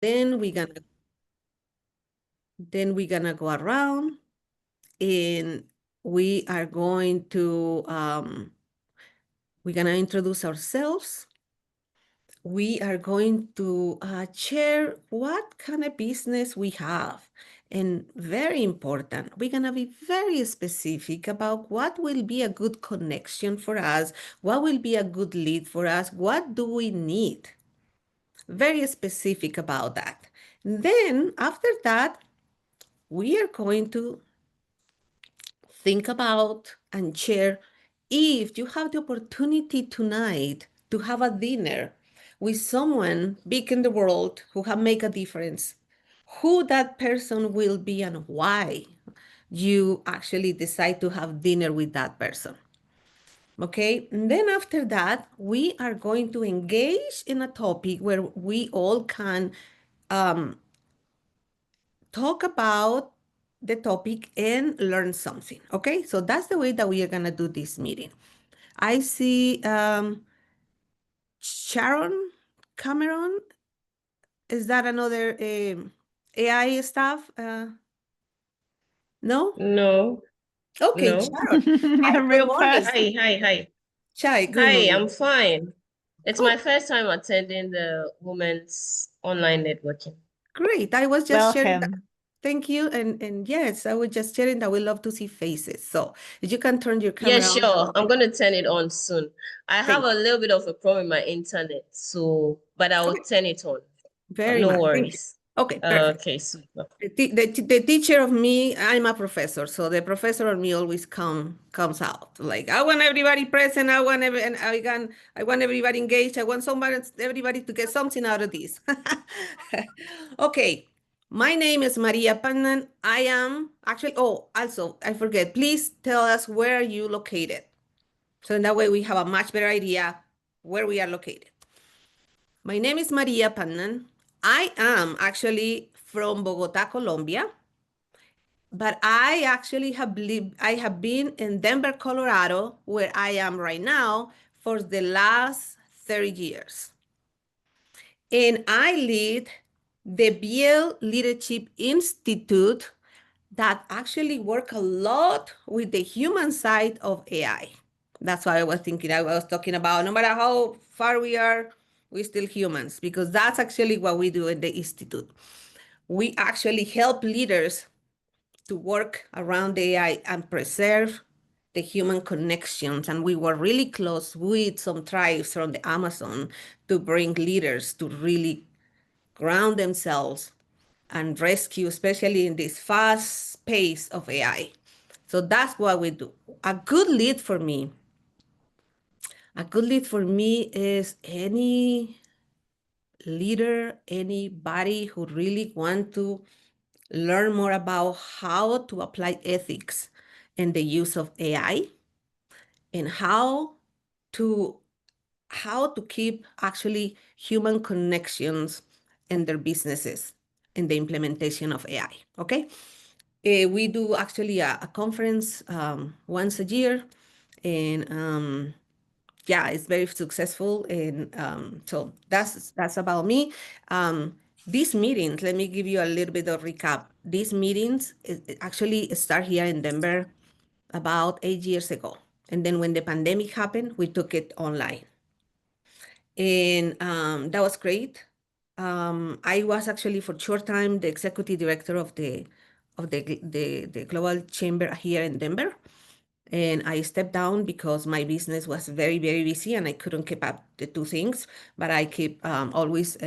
Then we're gonna go around and we are going to we're gonna introduce ourselves. We are going to share what kind of business we have. And very important, we're gonna be very specific about what will be a good connection for us, what will be a good lead for us, what do we need. Very specific about that. Then after that, we are going to think about and share if you have the opportunity tonight to have a dinner with someone big in the world who have made a difference, who that person will be and why you actually decide to have dinner with that person. Okay, and then after that, we are going to engage in a topic where we all can talk about the topic and learn something. Okay, so that's the way that we are gonna do this meeting. I see Sharon Cameron. Is that another AI staff? No? No, Okay, no. Sharon. Hi, A good real morning. person. Hi. Hi, good Hi, morning. I'm fine. It's Oh, my first time attending the Women's Online Networking. great. I was just sharing that. Welcome. Thank you. And yes, I was just sharing that we love to see faces. So if you can turn your Yeah, camera on, that sure. would I'm be going to turn it on soon. I have thank a you. little bit of a problem with my internet, but I will Okay, turn it on. very No much. Thank you. worries. Okay, perfect. Okay, super. The teacher of me, I'm a professor, so the professor of me always comes out. Like I want everybody present, and I want everybody engaged. I want everybody to get something out of this. Okay, my name is Maria Pandan. I am actually, oh, also I forget. Please tell us where are you located, so in that way we have a much better idea where we are located. My name is Maria Pandan. I am actually from Bogota, Colombia, but I have been in Denver, Colorado, where I am right now for the last 30 years. And I lead the Biel Leadership Institute that actually work a lot with the human side of AI. That's why I was thinking, I was talking about no matter how far we are, we're still humans, because that's actually what we do in the Institute. We actually help leaders to work around the AI and preserve the human connections. And we were really close with some tribes from the Amazon to bring leaders to really ground themselves and rescue, especially in this fast pace of AI. So that's what we do. A good lead for me is any leader, anybody who really want to learn more about how to apply ethics in the use of AI and to how to keep actually human connections in their businesses in the implementation of AI. Okay, we do actually a conference once a year, and yeah, it's very successful. And so that's about me. These meetings, let me give you a little bit of recap. These meetings actually start here in Denver about 8 years ago. And then when the pandemic happened, we took it online. And that was great. I was actually for short time the executive director of the Global Chamber here in Denver. And I stepped down because my business was very, very busy and I couldn't keep up the two things. But I keep always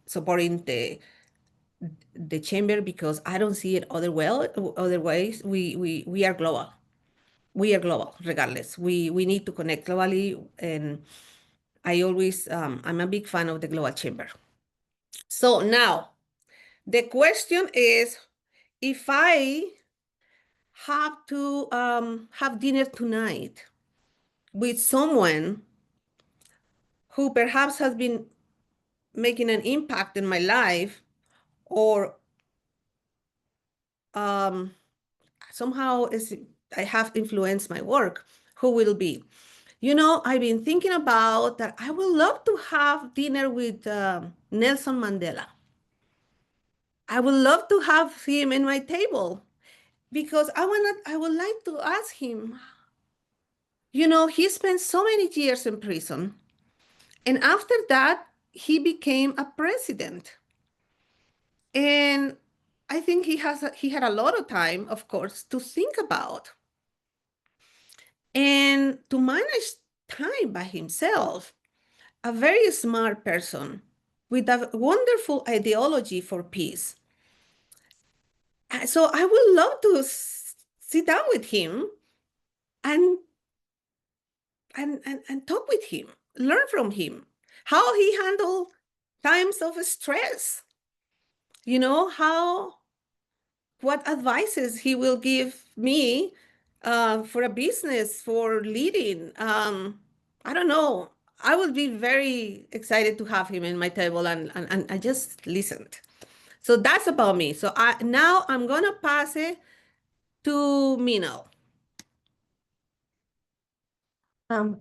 supporting the chamber because I don't see it other ways. We are global. We are global, regardless. We need to connect globally, and I'm a big fan of the Global Chamber. So now the question is, if I have to have dinner tonight with someone who perhaps has been making an impact in my life, or somehow I have influenced my work, who will be? I've been thinking about that. I would love to have dinner with Nelson Mandela. I would love to have him in my table because I would like to ask him, he spent so many years in prison. And after that, he became a president. And I think he had a lot of time, of course, to think about and to manage time by himself. A very smart person with a wonderful ideology for peace. So I would love to sit down with him and and talk with him, learn from him how he handled times of stress. How what advices he will give me for a business, for leading. I don't know. I would be very excited to have him in my table and I just listened. So that's about me. So now I'm gonna pass it to Minal. Um,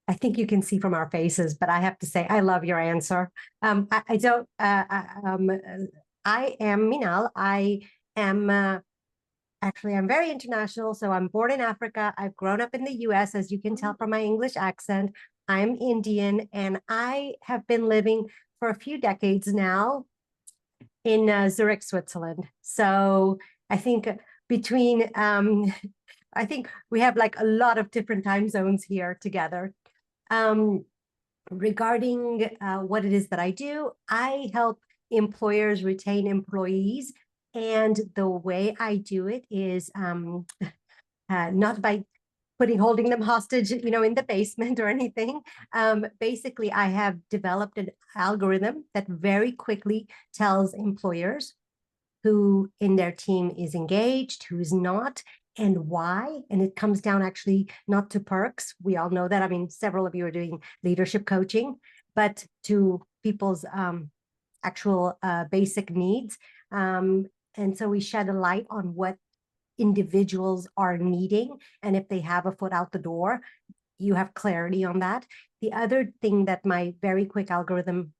I think you can see from our faces, but I have to say, I love your answer. I don't, I am Minal. I am, actually, I'm very international. So I'm born in Africa. I've grown up in the US, as you can tell from my English accent. I'm Indian, and I have been living for a few decades now in Zurich, Switzerland. So I think between, I think we have like a lot of different time zones here together. Regarding what it is that I do, I help employers retain employees. And the way I do it is not by holding them hostage, in the basement or anything. Basically, I have developed an algorithm that very quickly tells employers who in their team is engaged, who's not, and why. And it comes down actually not to perks. We all know that. I mean, several of you are doing leadership coaching, but to people's actual basic needs. And so we shed a light on what individuals are needing. And if they have a foot out the door, you have clarity on that. The other thing that my very quick algorithm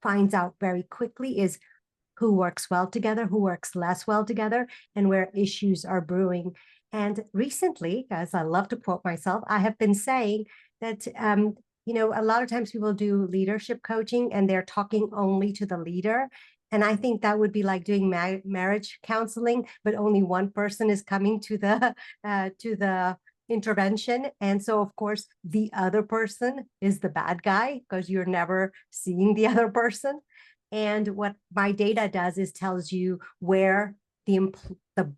finds out very quickly is who works well together, who works less well together, and where issues are brewing. And recently, as I love to quote myself, I have been saying that, a lot of times people do leadership coaching and they're talking only to the leader. And I think that would be like doing marriage counseling, but only one person is coming to the intervention. And so, of course, the other person is the bad guy because you're never seeing the other person. And what my data does is tells you where the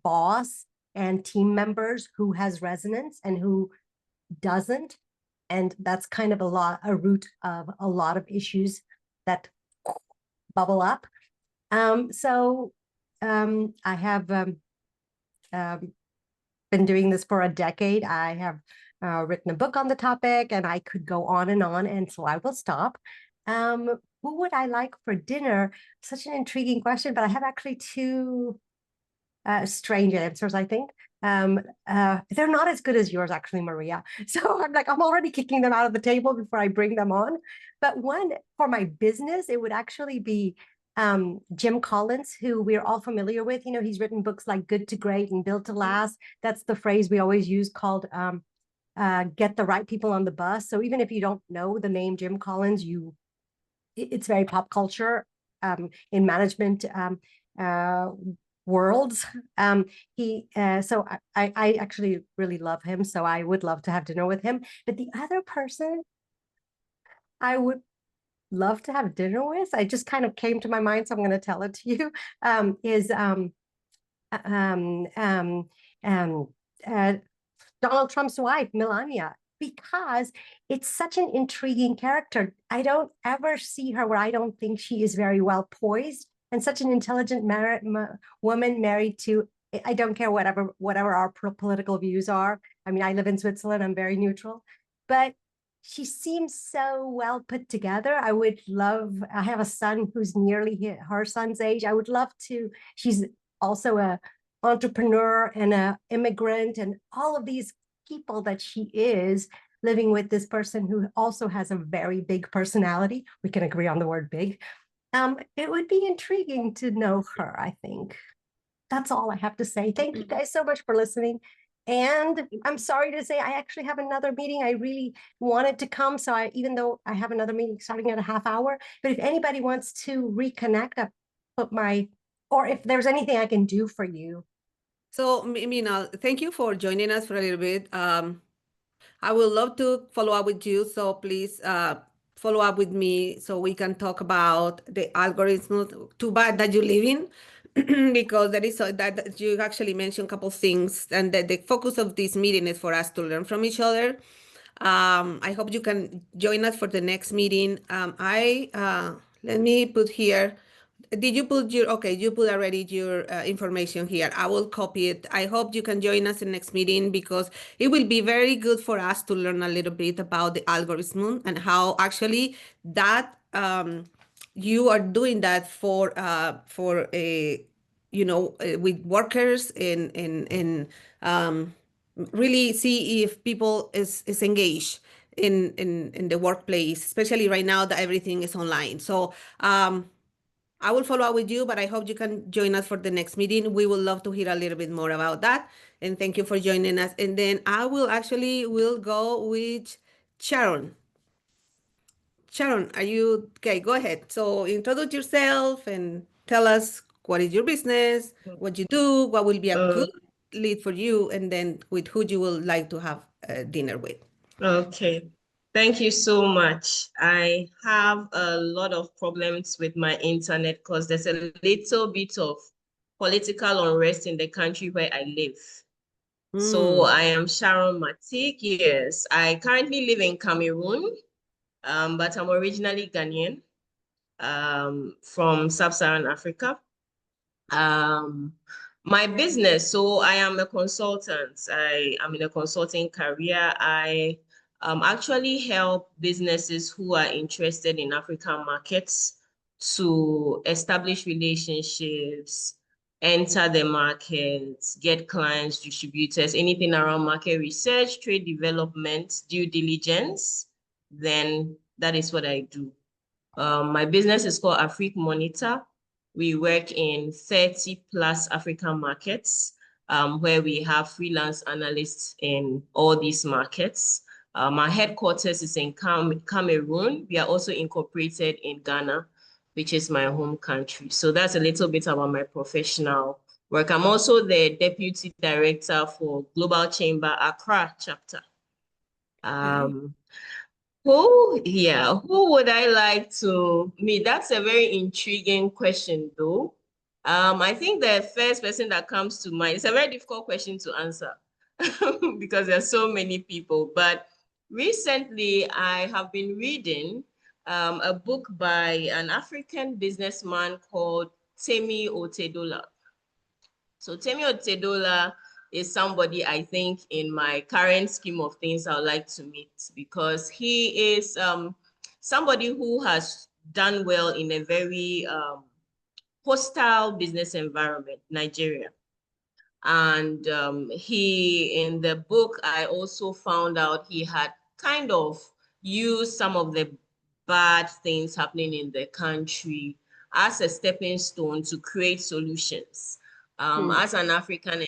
boss and team members who has resonance and who doesn't. And that's kind of a root of a lot of issues that bubble up. So I have been doing this for a decade. I have written a book on the topic, and I could go on, and so I will stop. Who would I like for dinner? Such an intriguing question, but I have actually two strange answers, I think. They're not as good as yours, actually, Maria. So I'm already kicking them out of the table before I bring them on. But one for my business, it would actually be Jim Collins, who we're all familiar with. He's written books like Good to Great and Built to Last. That's the phrase we always use called get the right people on the bus. So even if you don't know the name Jim Collins, it's very pop culture in management worlds. So I actually really love him. So I would love to have dinner with him. But the other person I would love to have dinner with, I just kind of came to my mind, so I'm going to tell it to you, is Donald Trump's wife, Melania, because it's such an intriguing character. I don't ever see her where I don't think she is very well poised, and such an intelligent woman married to, I don't care whatever our political views are. I mean, I live in Switzerland, I'm very neutral, but she seems so well put together. I have a son who's nearly her son's age. I would love to, she's also a entrepreneur and an immigrant and all of these people that she is, living with this person who also has a very big personality. We can agree on the word big. It would be intriguing to know her, I think. That's all I have to say. Thank you guys so much for listening. And I'm sorry to say I actually have another meeting. I really wanted to come. So even though I have another meeting starting at a half hour, but if anybody wants to reconnect, I put or if there's anything I can do for you. So, Minal, thank you for joining us for a little bit. I would love to follow up with you. So please follow up with me so we can talk about the algorithm. Too bad that you live in because that is that you actually mentioned a couple things, and that the focus of this meeting is for us to learn from each other. I hope you can join us for the next meeting. Let me put here. Did you put your, okay, you put already your information here. I will copy it. I hope you can join us in next meeting because it will be very good for us to learn a little bit about the algorithm and how actually that you are doing that for a with workers in really see if people is engaged in the workplace, especially right now that everything is online. So I will follow up with you, but I hope you can join us for the next meeting. We would love to hear a little bit more about that. And thank you for joining us. And then I will go with Sharon. Sharon, are you okay? Go ahead. So introduce yourself and tell us what is your business, what you do, what will be a Uh, good lead for you, and then with who you would like to have dinner with. okay. Thank you so much. I have a lot of problems with my internet because there's a little bit of political unrest in the country where I live. So Mm, I am Sharon Matik. Yes, I currently live in Cameroon, but I'm originally Ghanaian, from Sub-Saharan Africa. Um, my business, so I am a consultant. I am in a consulting career. I actually help businesses who are interested in African markets to establish relationships, enter the markets, get clients, distributors, anything around market research, trade development, due diligence. Then that is what I do. My business is called Afrique Monitor. We work in 30 plus African markets, where we have freelance analysts in all these markets. Our headquarters is in Cameroon. We are also incorporated in Ghana, which is my home country. So that's a little bit about my professional work. I'm also the deputy director for Global Chamber Accra chapter. okay. Who would I like to meet? That's a very intriguing question, though. I think the first person that comes to mind, it's a very difficult question to answer because there's so many people. But recently, I have been reading a book by an African businessman called Temi Otedola. So Temi Otedola is somebody I think in my current scheme of things I would like to meet because he is somebody who has done well in a very hostile business environment, Nigeria. And in the book, I also found out he had kind of used some of the bad things happening in the country as a stepping stone to create solutions. Hmm. As an African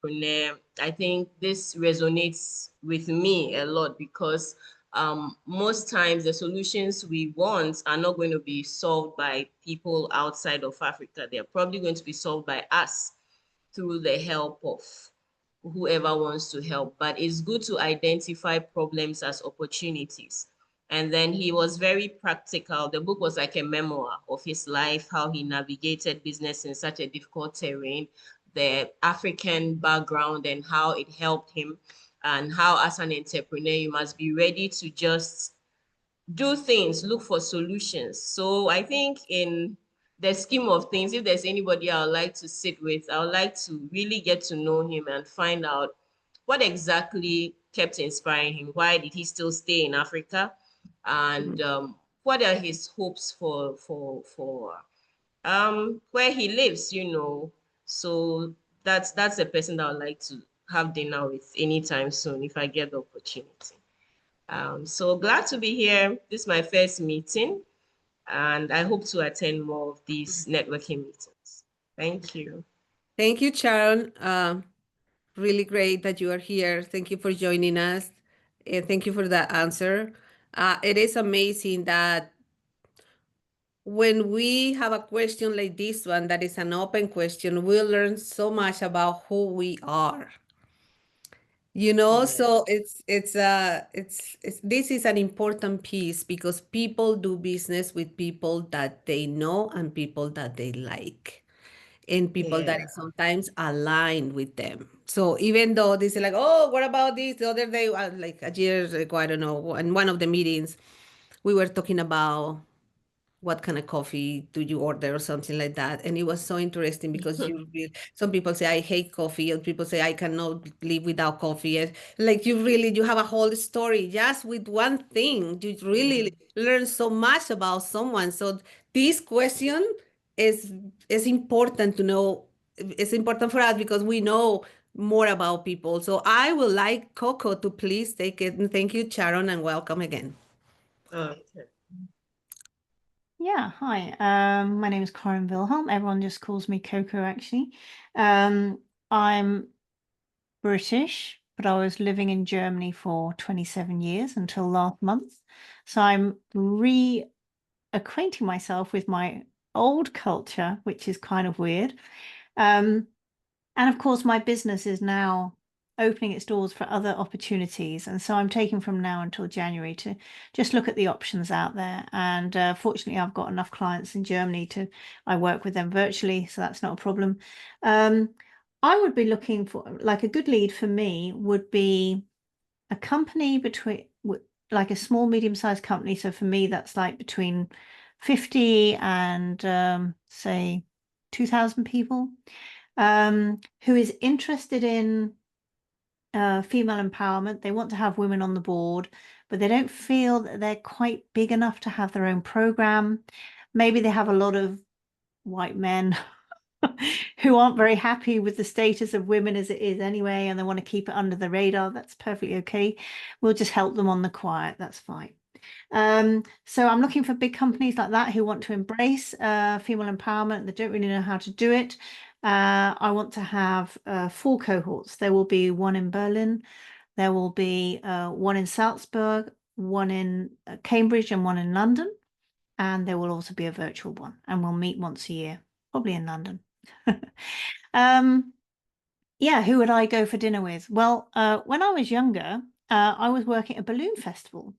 entrepreneur, I think this resonates with me a lot because most times the solutions we want are not going to be solved by people outside of Africa. They're probably going to be solved by us through the help of whoever wants to help. But it's good to identify problems as opportunities. And then he was very practical. The book was like a memoir of his life, how he navigated business in such a difficult terrain, the African background and how it helped him, and how as an entrepreneur, you must be ready to just do things, look for solutions. So I think in the scheme of things, if there's anybody I would like to sit with, I would like to really get to know him and find out what exactly kept inspiring him. Why did he still stay in Africa? And what are his hopes for where he lives, you know? So that's a person that I would like to have dinner with anytime soon if I get the opportunity. So glad to be here. This is my first meeting. And I hope to attend more of these networking meetings. Thank you. Thank you, Sharon. Really great that you are here. Thank you for joining us. And thank you for that answer. It is amazing that when we have a question like this one, that is an open question, we learn so much about who we are. So Yes. it's this is an important piece because people do business with people that they know and people that they like and people that Yeah. is sometimes aligned with them. So even though they say like, oh, what about this? The other day, like a year ago, I don't know, in one of the meetings, we were talking about what kind of coffee do you order or something like that. And it was so interesting because some people say I hate coffee, and people say I cannot live without coffee. And like you have a whole story just with one thing. You really learn so much about someone. So this question is is important to know. It's important for us because we know more about people. So I would like Coco to please take it. And thank you, Sharon, and welcome again. Okay. Yeah, hi. My name is Corin Wilhelm. Everyone just calls me Coco, actually. I'm British, but I was living in Germany for 27 years until last month. So I'm reacquainting myself with my old culture, which is kind of weird. And of course, my business is now opening its doors for other opportunities. And so I'm taking from now until January to just look at the options out there. And fortunately, I've got enough clients in Germany I work with them virtually, so that's not a problem. I would be looking for, like, a good lead for me would be a company like a small, medium-sized company. So for me, that's like between 50 and say 2,000 people, who is interested in female empowerment. They want to have women on the board, but they don't feel that they're quite big enough to have their own program. Maybe they have a lot of white men who aren't very happy with the status of women as it is anyway, and they want to keep it under the radar. That's perfectly okay. We'll just help them on the quiet. That's fine. So I'm looking for big companies like that who want to embrace female empowerment. They don't really know how to do it. I want to have 4 cohorts. There will be one in Berlin, there will be one in Salzburg, one in Cambridge, and one in London. And there will also be a virtual one, and we'll meet once a year, probably in London. Yeah, who would I go for dinner with? Well, when I was younger, I was working at a balloon festival.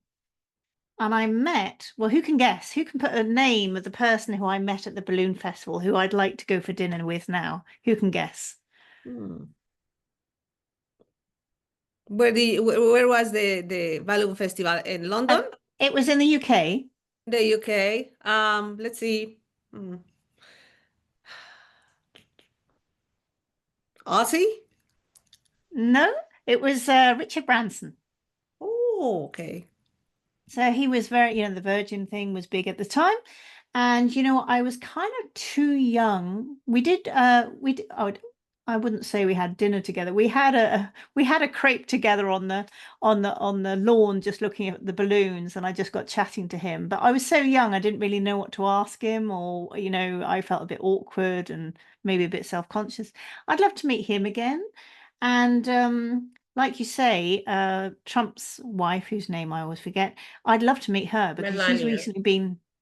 And I met, well, who can guess? Who can put a name of the person who I met at the balloon festival who I'd like to go for dinner with now? Who can guess? Where was the balloon festival in London? It was in the UK. The UK. Let's see. Aussie? No, it was Richard Branson. Oh, okay. So he was very, the Virgin thing was big at the time. And, I was kind of too young. I wouldn't say we had dinner together. We had a crepe together on the lawn, just looking at the balloons, and I just got chatting to him. But I was so young, I didn't really know what to ask him, or I felt a bit awkward and maybe a bit self-conscious. I'd love to meet him again. And like you say, Trump's wife, whose name I always forget, I'd love to meet her because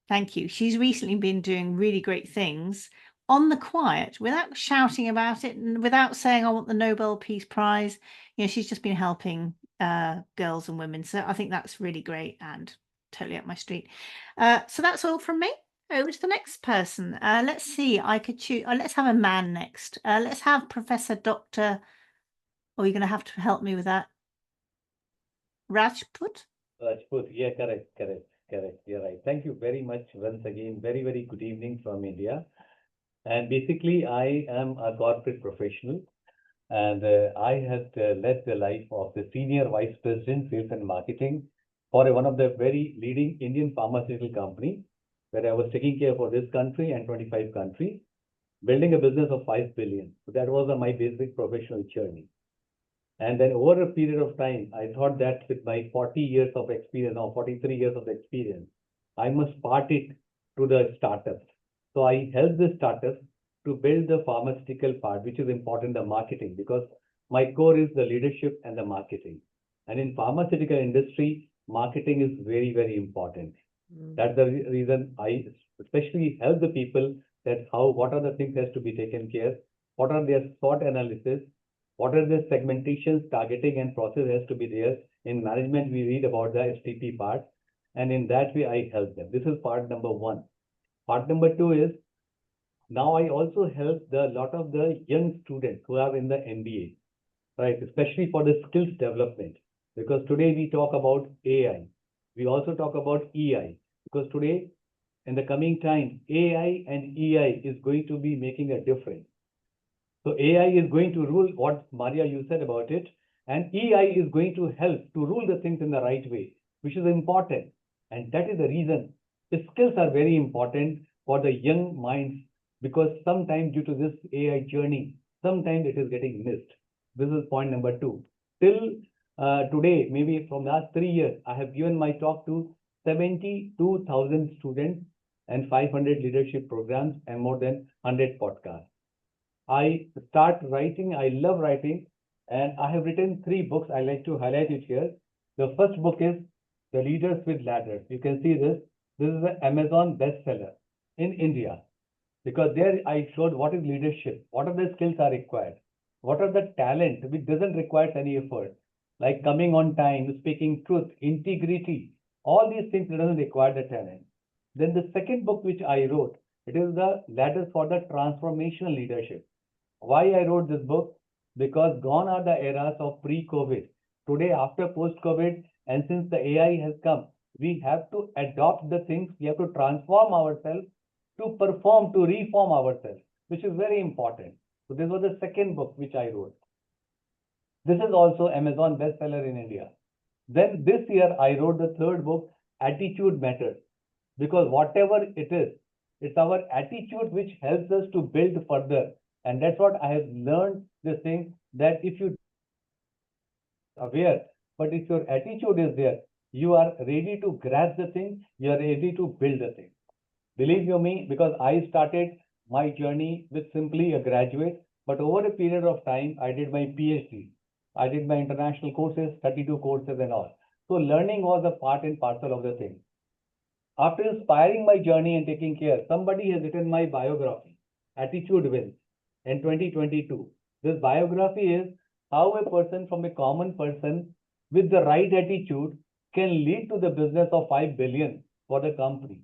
thank you. She's recently been doing really great things on the quiet without shouting about it and without saying, I want the Nobel Peace Prize. She's just been helping girls and women. So I think that's really great and totally up my street. So that's all from me. Over to the next person. Let's see. I could choose. Let's have a man next. Let's have Professor Dr. Oh, you're going to have to help me with that. Rajput? Rajput, yeah, correct. You're right. Thank you very much once again. Very, very good evening from India. And basically, I am a corporate professional, and I had led the life of the Senior Vice President, Sales and Marketing for one of the very leading Indian pharmaceutical company, where I was taking care for this country and 25 countries, building a business of 5 billion. So that was my basic professional journey. And then over a period of time, I thought that with my 40 years of experience, now 43 years of experience, I must part it to the startups. So I help the startups to build the pharmaceutical part, which is important, the marketing, because my core is the leadership and the marketing. And in pharmaceutical industry, marketing is very, very important. That's the reason I especially help the people that what are the things has to be taken care, what are their SWOT analysis, what are the segmentations, targeting and process has to be there. In management, we read about the STP part, and in that way, I help them. This is part number one. Part number two is, now I also help a lot of the young students who are in the MBA, right? Especially for the skills development, because today we talk about AI. We also talk about EI, because today in the coming time, AI and EI is going to be making a difference. So AI is going to rule what Maria you said about it, and EI is going to help to rule the things in the right way, which is important. And that is the reason the skills are very important for the young minds, because sometimes due to this AI journey, sometimes it is getting missed. This is point number two. Till today, maybe from last 3 years, I have given my talk to 72,000 students and 500 leadership programs and more than 100 podcasts. I start writing. I love writing, and I have written 3 books. I like to highlight it here. The first book is The Leaders with Ladders. You can see this. This is an Amazon bestseller in India, because there I showed what is leadership, what are the skills are required, what are the talent which doesn't require any effort, like coming on time, speaking truth, integrity. All these things doesn't require the talent. Then the second book which I wrote, it is The Ladders for the Transformational Leadership. Why I wrote this book? Because gone are the eras of pre-COVID. Today, after post-COVID, and since the AI has come, we have to adopt the things, we have to transform ourselves, to perform, to reform ourselves, which is very important. So this was the second book which I wrote. This is also Amazon bestseller in India. Then this year, I wrote the third book, Attitude Matters, because whatever it is, it's our attitude which helps us to build further. And that's what I have learned this thing, that if you aware, but if your attitude is there, you are ready to grasp the thing, you are ready to build the thing. Believe you me, because I started my journey with simply a graduate, but over a period of time, I did my PhD. I did my international courses, 32 courses and all. So learning was a part and parcel of the thing. After inspiring my journey and taking care, somebody has written my biography, Attitude Wins, in 2022. This biography is how a person from a common person with the right attitude can lead to the business of 5 billion for the company.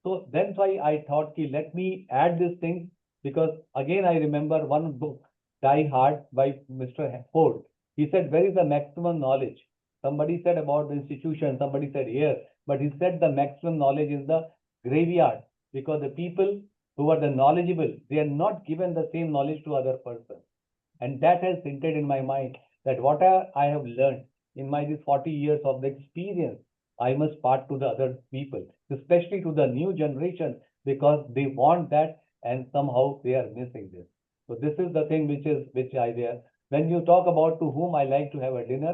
So that's why I thought, let me add this thing, because again, I remember one book, Die Hard by Mr. Ford. He said, where is the maximum knowledge? Somebody said about the institution, somebody said here, but he said the maximum knowledge is the graveyard, because the people who are the knowledgeable, they are not given the same knowledge to other person. And that has hinted in my mind that what I have learned in my this 40 years of the experience, I must part to the other people, especially to the new generation, because they want that and somehow they are missing this. So this is the thing which I there. When you talk about to whom I like to have a dinner,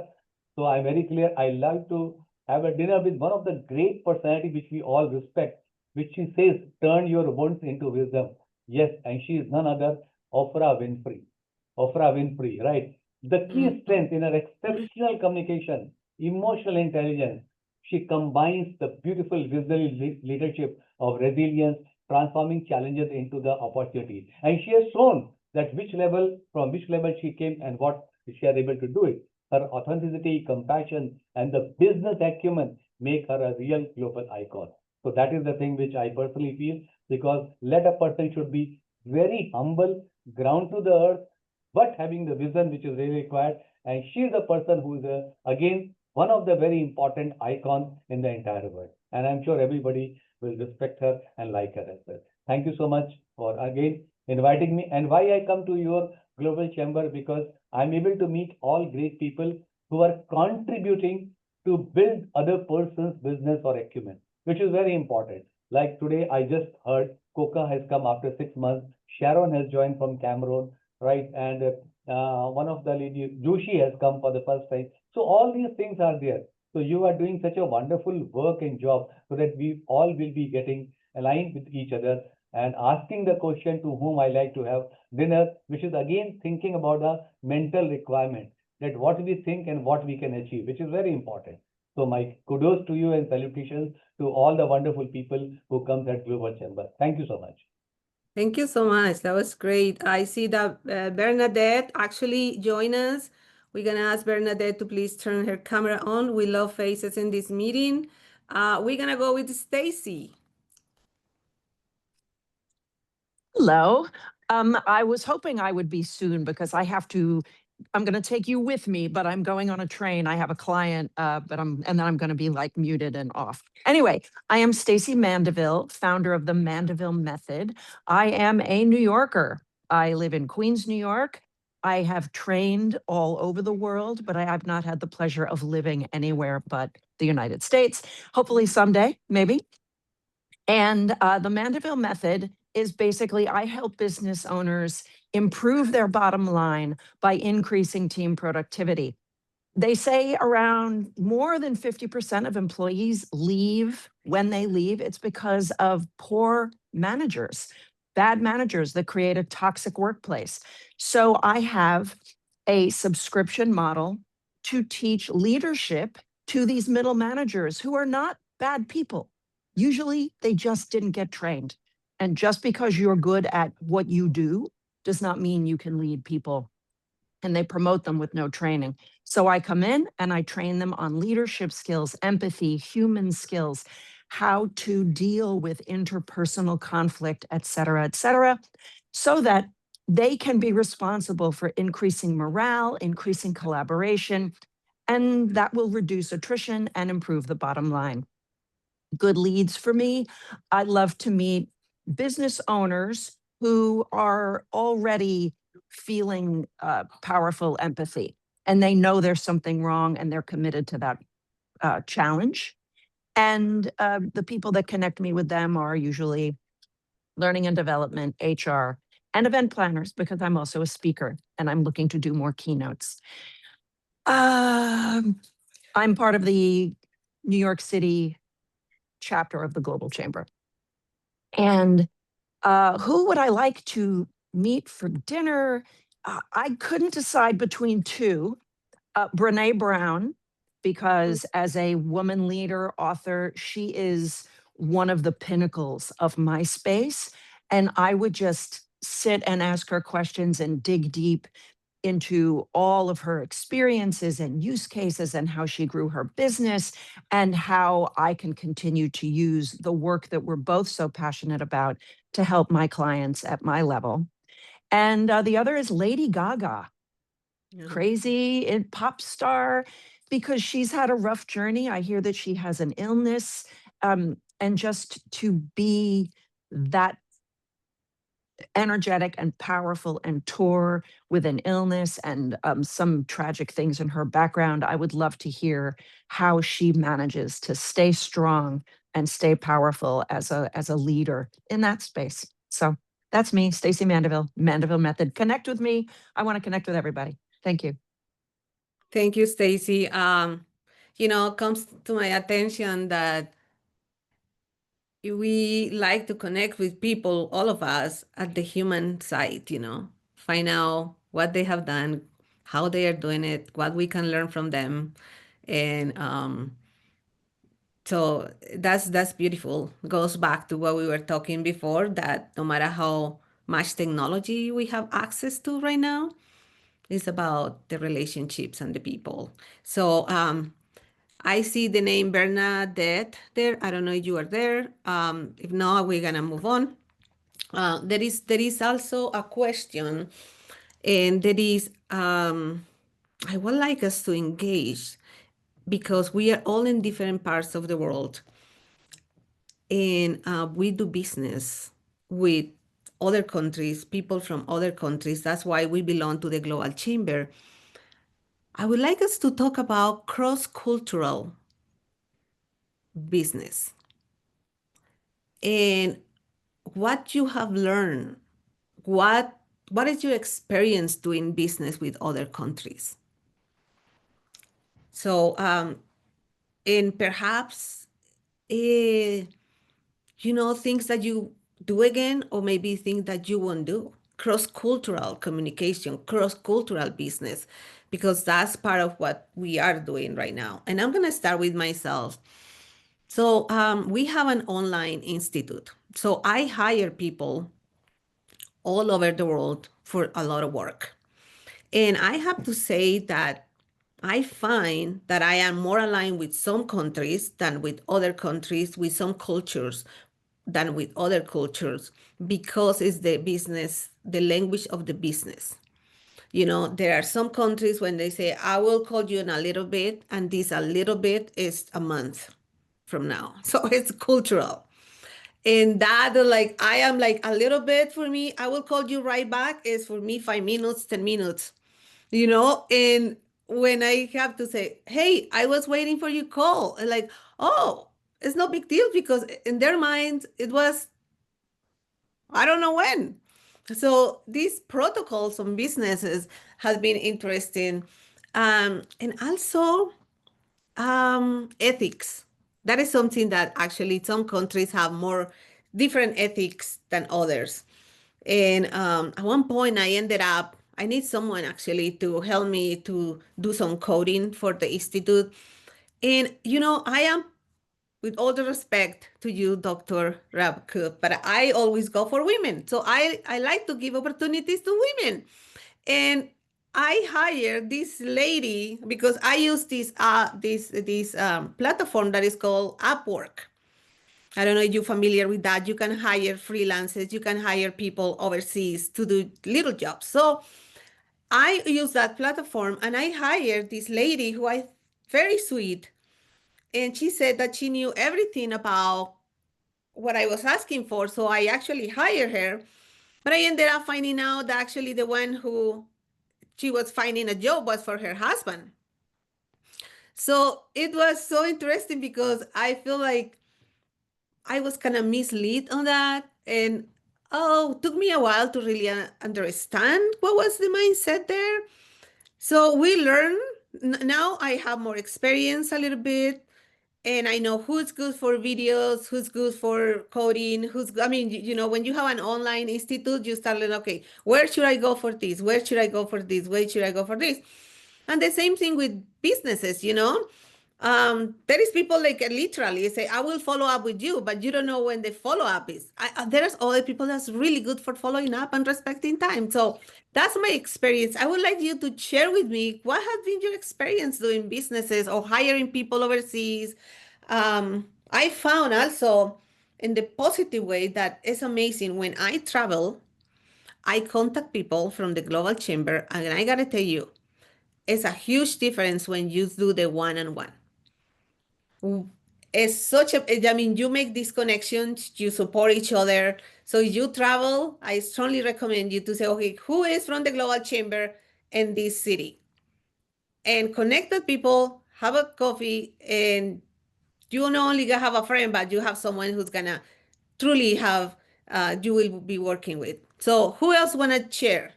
so I'm very clear, I like to have a dinner with one of the great personality which we all respect, which she says, turn your wounds into wisdom. Yes, and she is none other Oprah Winfrey. Oprah Winfrey, right? The key strength in her exceptional communication, emotional intelligence, she combines the beautiful visionary leadership of resilience, transforming challenges into the opportunities. And she has shown that from which level she came and what she was able to do it. Her authenticity, compassion, and the business acumen make her a real global icon. So that is the thing which I personally feel, because let a person should be very humble, ground to the earth, but having the vision which is really required. And she is a person who is, again, one of the very important icons in the entire world. And I'm sure everybody will respect her and like her as well. Thank you so much for again inviting me. And why I come to your global chamber, because I'm able to meet all great people who are contributing to build other person's business or acumen, which is very important. Like today, I just heard Coco has come after 6 months. Sharon has joined from Cameroon, right? And one of the ladies, Joshi, has come for the first time. So all these things are there. So you are doing such a wonderful work and job, so that we all will be getting aligned with each other and asking the question to whom I like to have dinner, which is again thinking about the mental requirement, that what we think and what we can achieve, which is very important. So my kudos to you and salutations to all the wonderful people who come at Global Chamber. Thank you so much. Thank you so much. That was great. I see that Bernadette actually joined us. We're going to ask Bernadette to please turn her camera on. We love faces in this meeting. We're going to go with Stacey. Hello. I was hoping I would be soon because I'm going to take you with me, but I'm going on a train. I have a client, and then I'm going to be like muted and off. Anyway, I am Stacey Mandeville, founder of the Mandeville Method. I am a New Yorker. I live in Queens, New York. I have trained all over the world, but I have not had the pleasure of living anywhere but the United States. Hopefully someday, maybe. And the Mandeville Method is basically, I help business owners improve their bottom line by increasing team productivity. They say around more than 50% of employees leave. When they leave, it's because of poor managers, bad managers that create a toxic workplace. So I have a subscription model to teach leadership to these middle managers who are not bad people. Usually they just didn't get trained. And just because you're good at what you do does not mean you can lead people. And they promote them with no training. So I come in and I train them on leadership skills, empathy, human skills, how to deal with interpersonal conflict, et cetera, so that they can be responsible for increasing morale, increasing collaboration, and that will reduce attrition and improve the bottom line. Good leads for me. I love to meet business owners who are already feeling powerful empathy, and they know there's something wrong and they're committed to that challenge. And the people that connect me with them are usually learning and development, HR, and event planners, because I'm also a speaker and I'm looking to do more keynotes. I'm part of the New York City chapter of the Global Chamber. And who would I like to meet for dinner? I couldn't decide between two. Brene Brown, because as a woman leader, author, she is one of the pinnacles of my space. And I would just sit and ask her questions and dig deep into all of her experiences and use cases and how she grew her business and how I can continue to use the work that we're both so passionate about to help my clients at my level. And the other is Lady Gaga, crazy pop star, because she's had a rough journey. I hear that she has an illness, and just to be that energetic and powerful and tour with an illness and some tragic things in her background. I would love to hear how she manages to stay strong and stay powerful as a leader in that space. So that's me, Stacey Mandeville, Mandeville Method. Connect with me. I want to connect with everybody. Thank you. Thank you, Stacey. It comes to my attention that we like to connect with people, all of us, at the human side, find out what they have done, how they are doing it, what we can learn from them. And so that's beautiful. Goes back to what we were talking before, that no matter how much technology we have access to right now, it's about the relationships and the people. So I see the name Bernadette there. I don't know if you are there. If not, we're gonna move on. There is also a question, and that is, I would like us to engage because we are all in different parts of the world, and we do business with other countries, people from other countries. That's why we belong to the Global Chamber. I would like us to talk about cross-cultural business and what you have learned. What is your experience doing business with other countries? So, and perhaps things that you do again, or maybe things that you won't do. Cross-cultural communication, cross-cultural business, because that's part of what we are doing right now. And I'm going to start with myself. So we have an online institute. So I hire people all over the world for a lot of work. And I have to say that I find that I am more aligned with some countries than with other countries, with some cultures than with other cultures, because it's the business, the language of the business. There are some countries when they say, I will call you in a little bit, and this a little bit is a month from now. So it's cultural. And that, like, I am like a little bit for me, I will call you right back, is for me 5 minutes, 10 minutes, and when I have to say, hey, I was waiting for your call, and like, oh, it's no big deal, because in their mind, it was, I don't know when. So these protocols on businesses has been interesting. And also ethics. That is something that actually some countries have more different ethics than others. And at one point, I need someone actually to help me to do some coding for the institute. And, I am, with all the respect to you, Dr. Rajput, but I always go for women. So I like to give opportunities to women. And I hired this lady because I use this platform that is called Upwork. I don't know if you're familiar with that. You can hire freelancers, you can hire people overseas to do little jobs. So I use that platform, and I hired this lady who I very sweet. And she said that she knew everything about what I was asking for. So I actually hired her. But I ended up finding out that actually the one who she was finding a job was for her husband. So it was so interesting because I feel like I was kind of misled on that. And it took me a while to really understand what was the mindset there. So we learn. Now I have more experience a little bit, and I know who's good for videos, who's good for coding, I mean, when you have an online institute, you start learning, okay, where should I go for this? Where should I go for this? Where should I go for this? And the same thing with businesses, there is people like literally say, I will follow up with you, but you don't know when the follow up is. There's other people that's really good for following up and respecting time. So that's my experience. I would like you to share with me what has been your experience doing businesses or hiring people overseas. I found also in the positive way that it's amazing. When I travel, I contact people from the Global Chamber, and I gotta tell you, it's a huge difference when you do the one-on-one. It's such a, I mean, you make these connections, you support each other. So if you travel, I strongly recommend you to say, okay, who is from the Global Chamber in this city? And connect with people, have a coffee, and you not only have a friend, but you have someone who's gonna truly have, you will be working with. So who else wanna share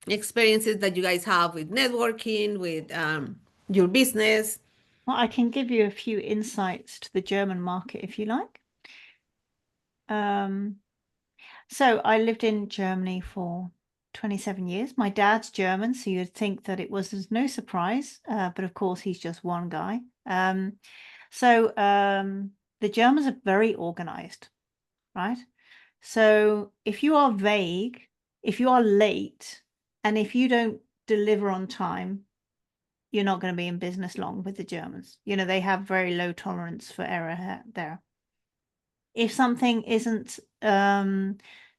experiences that you guys have with networking, with your business? Well, I can give you a few insights to the German market if you like. So I lived in Germany for 27 years. My dad's German, so you'd think that it was no surprise, but of course he's just one guy. So the Germans are very organized, right? So if you are vague, if you are late, and if you don't deliver on time, you're not going to be in business long with the Germans. They have very low tolerance for error there. If something isn't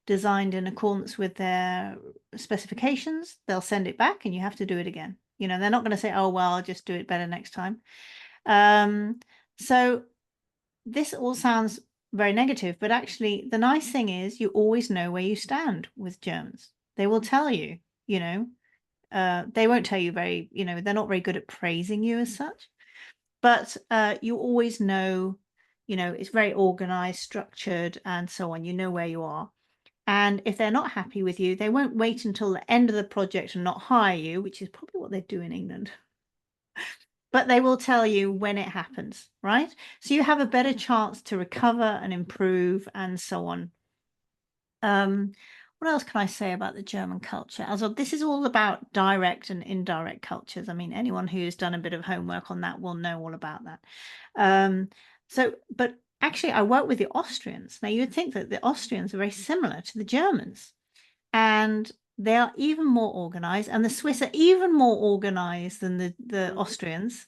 designed in accordance with their specifications, they'll send it back and you have to do it again. They're not going to say, oh, well, I'll just do it better next time. So this all sounds very negative, but actually the nice thing is you always know where you stand with Germans. They will tell you, they won't tell you they're not very good at praising you as such, but you always know, it's very organized, structured, and so on. You know where you are. And if they're not happy with you, they won't wait until the end of the project and not hire you, which is probably what they do in England. but they will tell you when it happens, right? So you have a better chance to recover and improve and so on. What else can I say about the German culture? Also, this is all about direct and indirect cultures. I mean, anyone who's done a bit of homework on that will know all about that. But actually, I work with the Austrians. Now, you'd think that the Austrians are very similar to the Germans, and they are even more organized, and the Swiss are even more organized than the Austrians,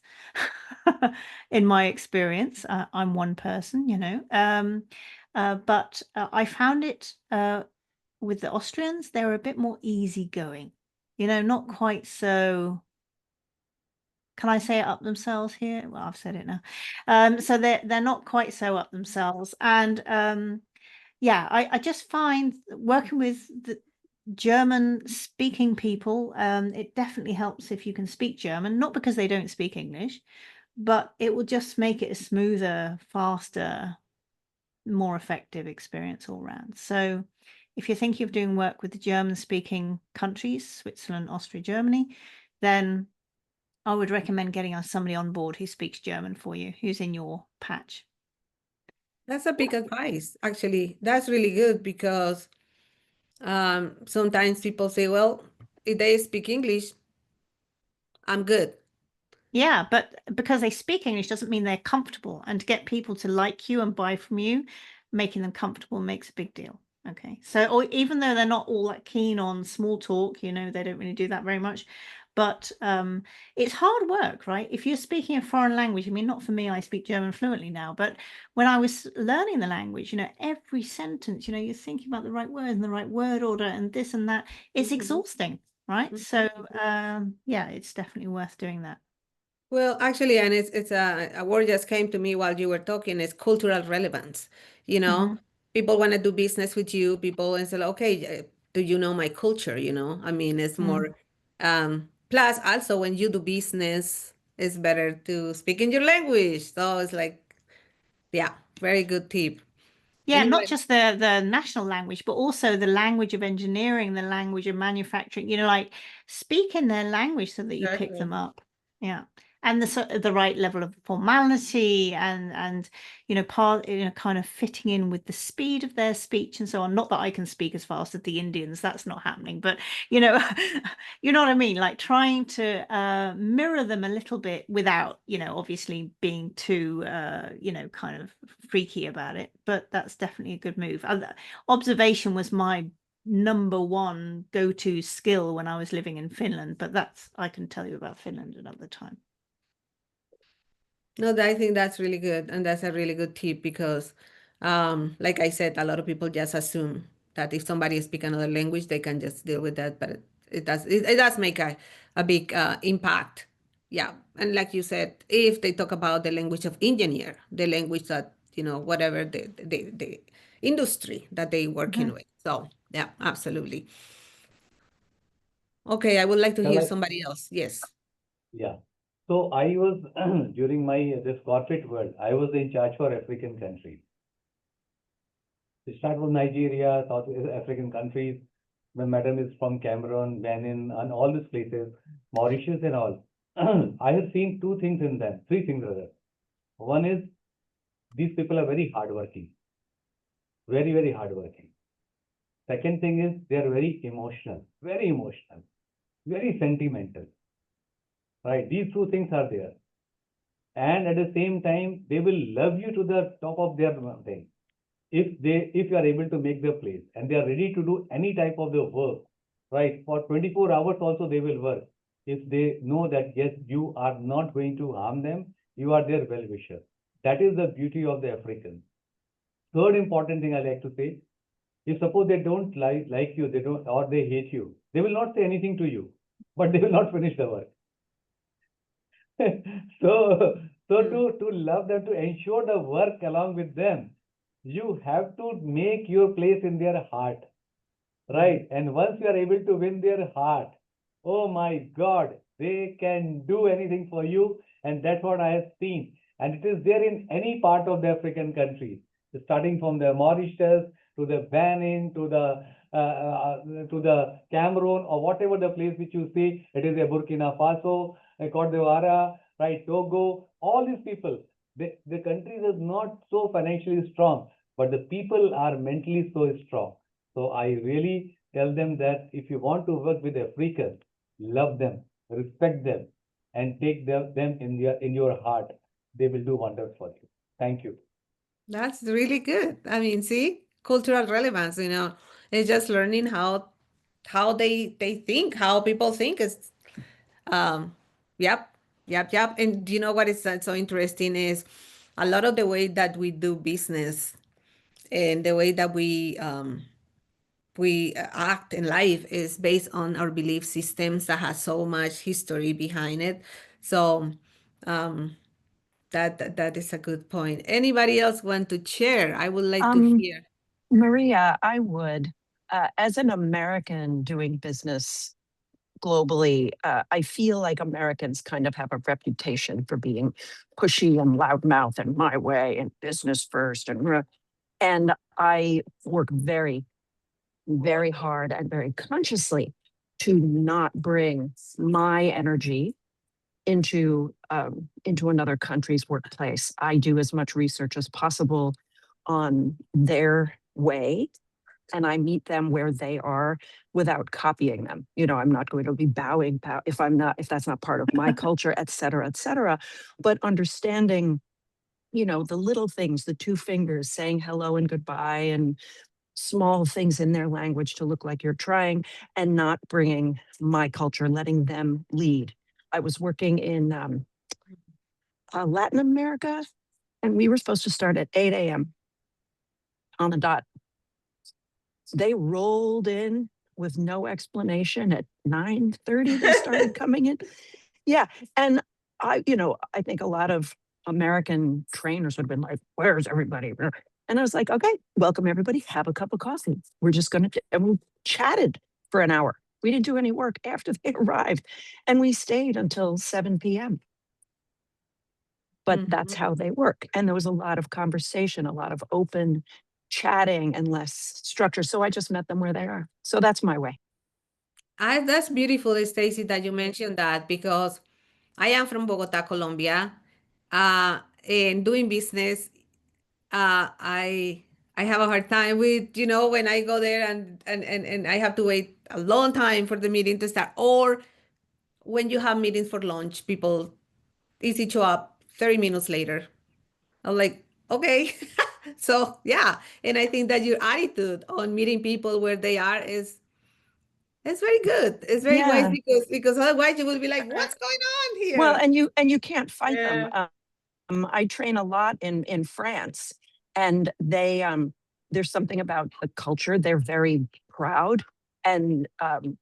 in my experience. I'm one person, you know. But I found it with the Austrians, they were a bit more easygoing, you know, not quite so. Can I say it up themselves here? Well, I've said it now. So they're not quite so up themselves, and yeah, I just find working with the German speaking people, it definitely helps if you can speak German, not because they don't speak English, but it will just make it a smoother, faster, more effective experience all around. So if you're thinking of doing work with the German speaking countries, Switzerland, Austria, Germany, then I would recommend getting somebody on board who speaks German for you, who's in your patch. That's a big advice, actually. That's really good because sometimes people say, well, if they speak English, I'm good. Yeah, but because they speak English doesn't mean they're comfortable. And to get people to like you and buy from you, making them comfortable makes a big deal. Okay. So, or even though they're not all that keen on small talk, you know, they don't really do that very much. But it's hard work, right? If you're speaking a foreign language, I mean, not for me, I speak German fluently now, but when I was learning the language, you know, every sentence, you know, you're thinking about the right word and the right word order and this and that. It's exhausting, right? So, yeah, it's definitely worth doing that. Well, actually, and it's a word just came to me while you were talking, is cultural relevance. You know, people want to do business with you, people and say, okay, do you know my culture? You know, I mean, it's more, plus also when you do business, it's better to speak in your language. So it's like, yeah, very good tip. Yeah, And you know, not just the national language, but also the language of engineering, the language of manufacturing, you know, like speak in their language so that you pick them up. Yeah. And the right level of formality and you know, kind of fitting in with the speed of their speech and so on. Not that I can speak as fast as the Indians, that's not happening, but you know, you know what I mean? Like trying to mirror them a little bit without, you know, obviously being too, you know, kind of freaky about it. But that's definitely a good move. Observation was my number one go-to skill when I was living in Finland, but I can tell you about Finland another time. no, I think that's really good. And that's a really good tip because, like I said, a lot of people just assume that if somebody speaks another language, they can just deal with that. But it does make a big impact. Yeah. And like you said, if they talk about the language of engineer, the language that, you know, whatever the industry that they working with. So yeah, absolutely. Okay, I would like to Shall hear I? somebody else. Yes. Yeah. So I was during my this corporate world, I was in charge for African countries. We start with Nigeria, South African countries. My madam is from Cameroon, Benin, and all these places, Mauritius and all. I have seen two things in them, three things rather. One is these people are very hardworking, very, very hardworking. Second thing is they are very emotional, very sentimental. Right? These two things are there. And at the same time, they will love you to the top of their thing. If you are able to make their place and they are ready to do any type of the work, right? For 24 hours also they will work. If they know that yes, you are not going to harm them, you are their well-wisher. That is the beauty of the Africans. Third important thing I like to say, if suppose they don't like you, they don't, or they hate you, they will not say anything to you, but they will not finish the work. So to love them, to ensure the work along with them, you have to make your place in their heart, right? And once you are able to win their heart, oh my God, they can do anything for you. And that's what I have seen. And it is there in any part of the African countries, starting from the Mauritius to the Benin to the Cameroon or whatever the place which you see. It is a Burkina Faso, a Cote d'Ivoire, right? Togo, all these people, the country is not so financially strong, but the people are mentally so strong. So I really tell them that if you want to work with Africans, love them, respect them, and take them in your heart. They will do wonders for you. Thank you. That's really good. I mean, see, cultural relevance, it's just learning how they think, how people think is um yep, yep. And you know what is so interesting is a lot of the way that we do business and the way that we act in life is based on our belief systems that has so much history behind it. So um that is a good point. Anybody else want to share? I would like to Um, hear. Maria, I would, as an American doing business globally, I feel like Americans kind of have a reputation for being pushy and loudmouth and my way and business first and I work very, very hard and very consciously to not bring my energy into another country's workplace. I do as much research as possible on their way, and I meet them where they are without copying them. I'm not going to be bowing if that's not part of my culture, et cetera, et cetera. But understanding, the little things, the two fingers, saying hello and goodbye, and small things in their language to look like you're trying, and not bringing my culture, letting them lead. I was working in Latin America, and we were supposed to start at 8 a.m. on the dot. They rolled in with no explanation at 9:30. They started coming in. Yeah. And I think a lot of American trainers would have been like, where's everybody? And I was like, okay, welcome everybody. Have a cup of coffee. We're just going to, and we chatted for an hour. We didn't do any work after they arrived. And we stayed until 7 p.m. But that's how they work. And there was a lot of conversation, a lot of open chatting and less structure. So I just met them where they are. So that's my way. That's beautiful, Stacy, that you mentioned that because I am from Bogota, Colombia. And doing business, I have a hard time with, when I go there and I have to wait a long time for the meeting to start. Or when you have meetings for lunch, people easy show up 30 minutes later. I'm like, okay. So yeah. And I think that your attitude on meeting people where they are is it's very good. It's very wise Yeah. because otherwise you will be like, what's going on Well, here? and you can't fight them. Yeah. I train a lot in France, and there's something about the culture. They're very proud, and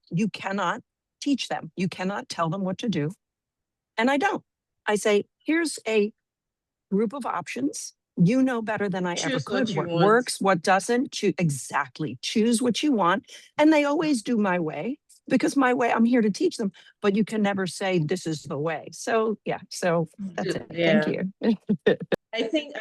you cannot teach them. You cannot tell them what to do. And I don't. I say, here's a group of options. You know better than I ever Choose could what you what want. works, what doesn't. Exactly. Choose what you want. And they always do my way, because my way, I'm here to teach them, but you can never say this is the way. So yeah, so that's it. Thank Yeah. you. I think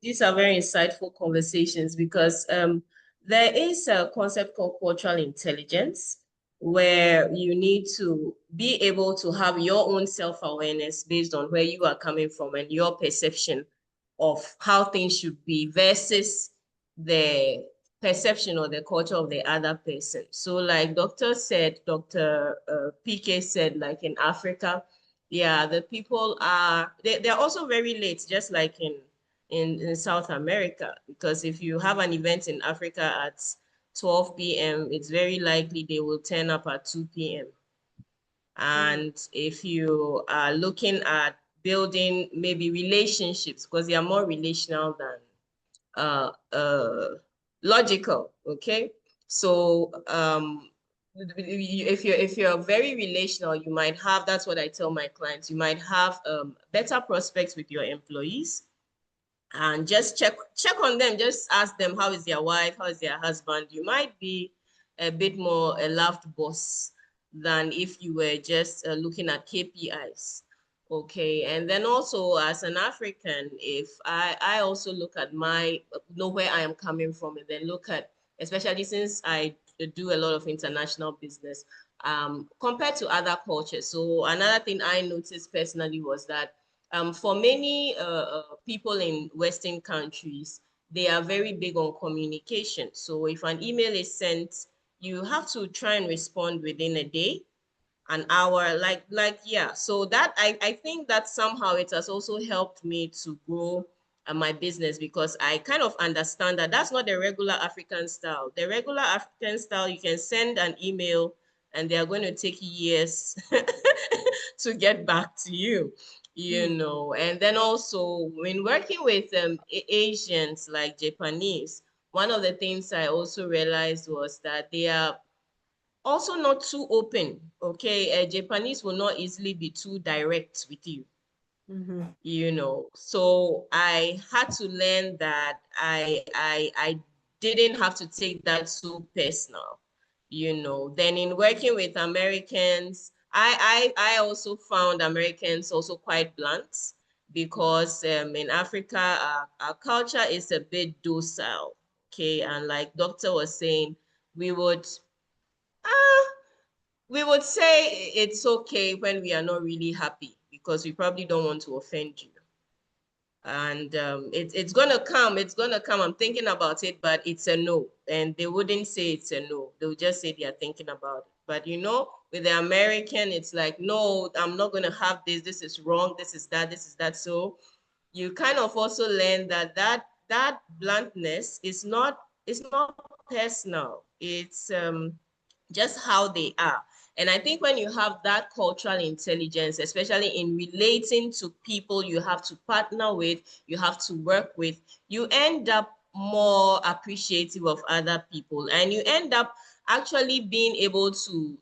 these are very insightful conversations because there is a concept called cultural intelligence where you need to be able to have your own self-awareness based on where you are coming from and your perception of how things should be versus the perception or the culture of the other person. So like Dr. PK said, like in Africa, yeah, the people are they're also very late, just like in South America, because if you have an event in Africa at 12 p.m., it's very likely they will turn up at 2 p.m. And if you are looking at building maybe relationships, because they are more relational than logical, okay? So if you're very relational, you might have, that's what I tell my clients, you might have better prospects with your employees, and just check on them. Just ask them, how is their wife, how is their husband. You might be a bit more a loved boss than if you were just looking at KPIs. Okay, and then also as an African, if I also look at know where I am coming from, and then look at, especially since I do a lot of international business, compared to other cultures. So another thing I noticed personally was that for many people in Western countries, they are very big on communication. So if an email is sent, you have to try and respond within a day, an hour, yeah. So that I think that somehow it has also helped me to grow my business, because I kind of understand that that's not the regular African style. The regular African style, you can send an email and they are going to take years to get back to you, you know. And then also when working with Asians like Japanese, one of the things I also realized was that they are also not too open. Okay, Japanese will not easily be too direct with you. You know, so I had to learn that I didn't have to take that so personal, you know. Then in working with Americans, I also found Americans also quite blunt, because in Africa, our culture is a bit docile. Okay, and like Doctor was saying, we would we would say it's okay when we are not really happy, because we probably don't want to offend you. And it's gonna come, I'm thinking about it, but it's a no. And they wouldn't say it's a no, they'll just say they are thinking about it. But you know, with the American, it's like, no, I'm not gonna have this is wrong, this is that. So you kind of also learn that that bluntness is not, it's not personal, it's just how they are. And I think when you have that cultural intelligence, especially in relating to people you have to partner with, you have to work with, you end up more appreciative of other people, and you end up actually being able to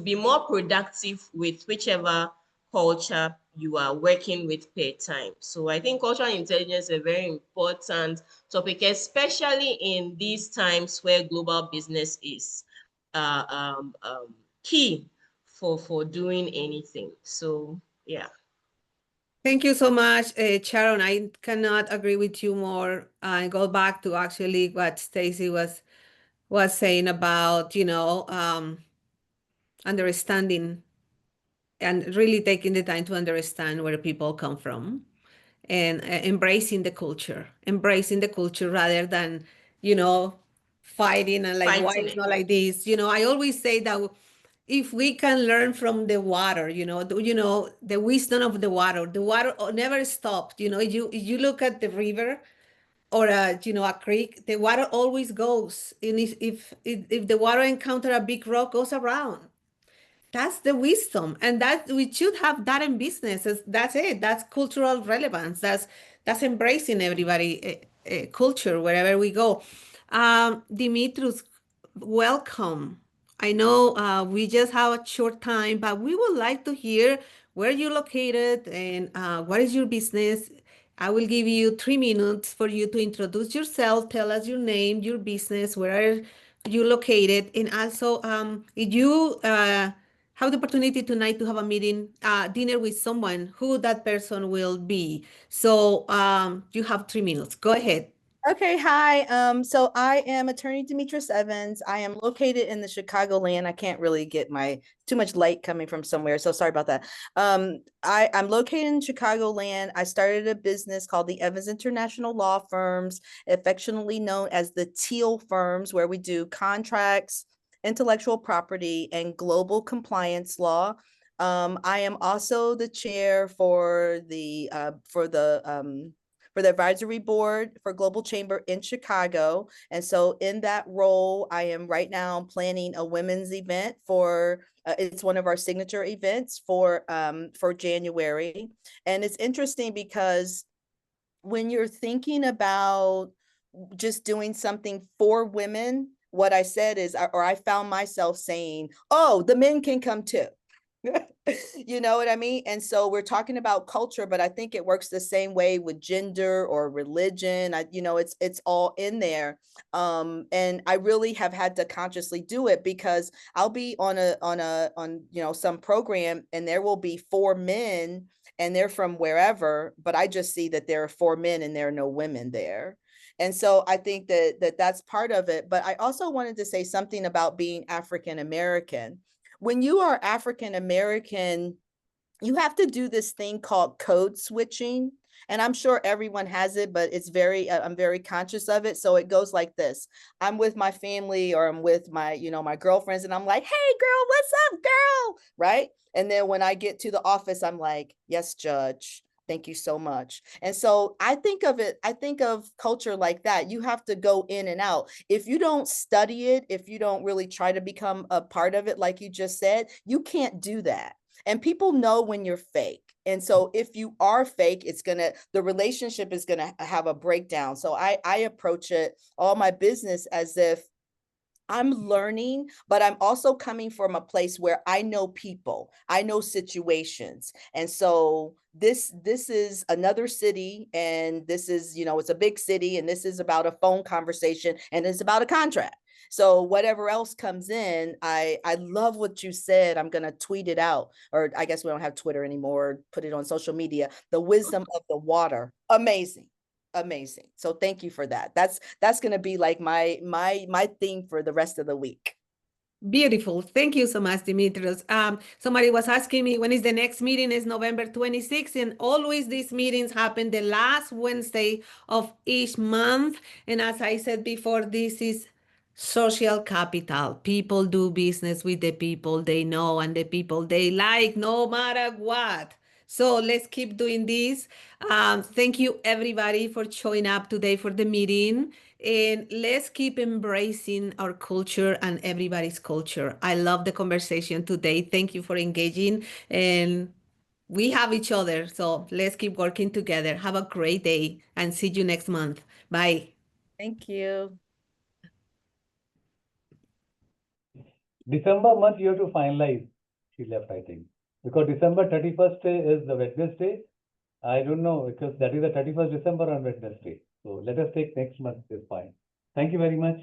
be more productive with whichever culture you are working with per time. So I think cultural intelligence is a very important topic, especially in these times where global business is key for doing anything. So yeah. Thank you so much, Sharon. I cannot agree with you more. I go back to actually what Stacey was saying about, understanding and really taking the time to understand where people come from, and embracing the culture rather than, fighting and like, why Fighting it's it. not like this. I always say that if we can learn from the water, the wisdom of the water never stopped. You look at the river or a creek, the water always goes. And if the water encounter a big rock, goes around. That's the wisdom, and that we should have that in business. That's it. That's cultural relevance. That's embracing everybody culture wherever we go. Dimitrios, welcome. I know we just have a short time, but we would like to hear where you're located and what is your business. I will give you 3 minutes for you to introduce yourself, tell us your name, your business, where are you located, and also if you have the opportunity tonight to have a meeting, dinner with someone, who that person will be. So you have 3 minutes. Go ahead. Okay, hi. So I am attorney Demetrius Evans. I am located in the Chicagoland. I can't really get too much light coming from somewhere, so sorry about that. I'm located in Chicagoland. I started a business called the Evans International Law Firms, affectionately known as the TEAL firms, where we do contracts, intellectual property, and global compliance law. I am also the chair for the advisory board for Global Chamber in Chicago. And so in that role, I am right now planning a women's event it's one of our signature events for January. And it's interesting because when you're thinking about just doing something for women, what I said is, or I found myself saying, oh, the men can come too. You know what I mean? And so we're talking about culture, but I think it works the same way with gender or religion. It's all in there. And I really have had to consciously do it, because I'll be on some program and there will be 4 men and they're from wherever, but I just see that there are 4 men and there are no women there. And so I think that that's part of it. But I also wanted to say something about being African American. When you are African American, you have to do this thing called code switching. And I'm sure everyone has it, but it's I'm very conscious of it. So it goes like this. I'm with my family or I'm with my, my girlfriends and I'm like, hey girl, what's up, girl? Right. And then when I get to the office, I'm like, yes, judge. Thank you so much. And so I think of culture like that. You have to go in and out. If you don't study it, if you don't really try to become a part of it, like you just said, you can't do that. And people know when you're fake. And so if you are fake, the relationship is gonna have a breakdown. So I approach all my business as if I'm learning, but I'm also coming from a place where I know people, I know situations. And so this is another city, and this is, it's a big city, and this is about a phone conversation, and it's about a contract. So whatever else comes in, I love what you said. I'm going to tweet it out, or I guess we don't have Twitter anymore, put it on social media. The wisdom of the water. Amazing. Amazing. So thank you for that. That's going to be like my theme for the rest of the week. Beautiful. Thank you so much, Dimitrios. Somebody was asking me when is the next meeting. Is November 26th, and always these meetings happen the last Wednesday of each month. And as I said before, this is social capital. People do business with the people they know and the people they like, no matter what. So let's keep doing this. Thank you everybody for showing up today for the meeting. And let's keep embracing our culture and everybody's culture. I love the conversation today. Thank you for engaging. And we have each other. So let's keep working together. Have a great day and see you next month. Bye. Thank you. December month you have to finalize. She left, I think, because December 31st is the Wednesday. I don't know, because that is the 31st December on Wednesday. So let us take next month is fine. Thank you very much.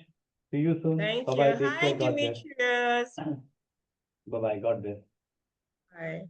See you soon. Thank Bye-bye. you. Take Hi, care. God bless. Demetrius. Bye-bye. God bless. Bye.